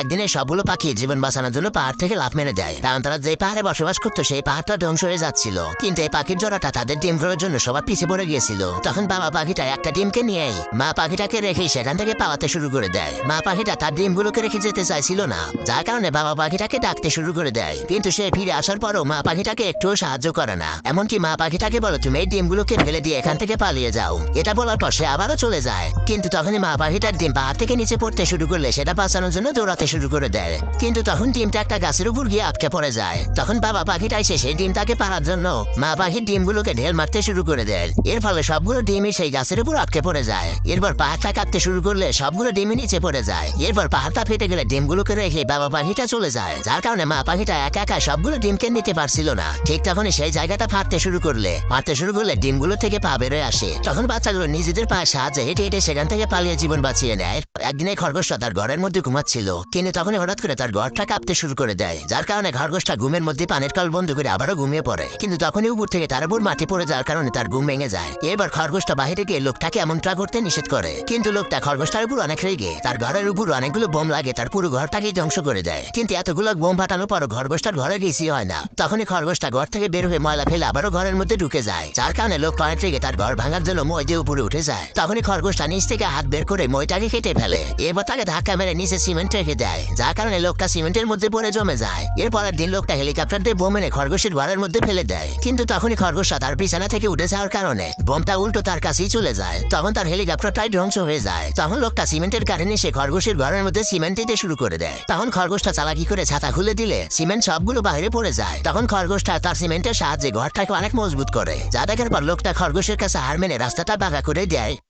একদিনে সবগুলো পাখি জীবন বাঁচানোর জন্য পাহাড় থেকে লাফ মেরে দেয়, কারণ তারা যে পাহাড়ে বসবাস করতো সেই পাহাড়টা ধ্বংস হয়ে যাচ্ছিল। কিন্তু এই পাখির জোড়াটা তাদের ডিমগুলোর জন্য সবার পিছিয়ে পড়ে গিয়েছিল। তখন বাবা পাখিটা একটা ডিমকে নিয়েই মা পাখিটাকে রেখে সেখান থেকে পালাতে শুরু করে দেয়। মা পাখিটা তার ডিমগুলোকে রেখে যেতে চাইছিল না, যার কারণে বাবা পাখিটাকে ডাকতে শুরু করে দেয়। কিন্তু সে ফিরে আসার পরও মা পাখিটাকে একটুও সাহায্য করে না। এমনকি মা পাখিটাকে বলে, তুমি এই ডিমগুলোকে ফেলে দিয়ে এখান থেকে পালিয়ে যাও। এটা বলার পর সে আবারও চলে যায়। কিন্তু তখনই মা পাখিটার ডিম পাহাড় থেকে নিচে পড়তে শুরু করলে সেটা বাঁচানোর জন্য দৌড়াতে শুরু করে দেয়। কিন্তু তখন ডিমটা একটা গাছের উপর গিয়ে আটকে পড়ে যায়। তখন বাবা পাখিটা এসে সেই ডিমটাকে পাড়ার জন্য মা পাখির ডিমগুলোকে ঢেল মারতে শুরু করে দেয়। এর ফলে সবগুলো ডিমই সেই গাছের উপর আটকে পড়ে যায়। এরপর পাহাড়টা কাটতে শুরু করলে সবগুলো ডিমই নিচে পড়ে যায়। এরপর পাহাড়টা ফেটে গেলে ডিমগুলোকে রেখে বাবা পাখিটা চলে যায়, যার কারণে মা পাখিটা একা একা সবগুলো ডিমকে নিতে পারছিল না। ঠিক তখনই সেই জায়গাটা ফাটতে শুরু করলে ডিমগুলো থেকে পা বেরোয় আসে। তখন বাচ্চাগুলো নিজেদের পায়ে সাহায্যে হেঁটে হেঁটে সেখান থেকে পালিয়ে জীবন বাঁচিয়ে নেয়। একদিনে খরগোশটা তার ঘরের মধ্যে ঘুমাচ্ছিল, কিন্তু তখনই হঠাৎ করে তার ঘরটা কাঁপতে শুরু করে দেয়, যার কারণে খরগোশটা ঘুমের মধ্যে পানির কল বন্ধ করে আবারও ঘুমিয়ে পড়ে। কিন্তু তখনই উপর থেকে তার উপর মাটি পড়ে যাওয়ার কারণে তার ঘুম ভেঙে যায়। এবার খরগোশটা বাইরে গিয়ে লোকটাকে এমনটা করতে নিষেধ করে, কিন্তু লোকটা খরগোশটার উপর অনেক রেগে তার ঘরের উপর অনেকগুলো বোম লাগে তার পুরো ঘরটাকে ধ্বংস করে দেয়। কিন্তু এতগুলো বোম ফাটানোর পরও খরগোশটার ঘরে গেছি হয় না। তখনই খরগোশটা ঘর থেকে বের হয়ে ময়লা ফেলে আবারও ঘরের মধ্যে ঢুকে যায়, যার কারণে লোকটা অনেক রেগে তার ঘর ভাঙার জন্য মই দিয়ে উপরে উঠে যায়। তখনই খরগোশটা নিচ থেকে হাত বের করে মইটাকে কেটে ফেলে। এরপর তাকে ধাক্কা মেরে নিচে সিমেন্ট রেখে দেয়, যার কারণে লোকটা সিমেন্টের মধ্যে পড়ে জমে যায়। এরপরের দিন লোকটা হেলিকপ্টার দিয়ে বোম এনে খরগোশের ঘরের মধ্যে ফেলে দেয়। কিন্তু তখনই খরগোশটা তার বিছানা থেকে উঠে যাওয়ার কারণে বোমটা উল্টো তার কাছেই চলে যায়। তখন তার হেলিকপ্টারটাই ধ্বংস হয়ে যায়। তখন লোকটা সিমেন্টের কারণে সে খরগোশের ঘরের মধ্যে সিমেন্ট দিতে শুরু করে দেয়। তখন খরগোশটা চালাকি করে ছাতা খুলে দিলে সিমেন্ট সবগুলো বাইরে পড়ে যায়। তখন খরগোশটা তার সিমেন্টের সাহায্যে ঘরটাকে অনেক মজবুত করে, যা দেখার পর লোকটা খরগোশের কাছে হার মেনে রাস্তাটা বাঁকা করে দেয়।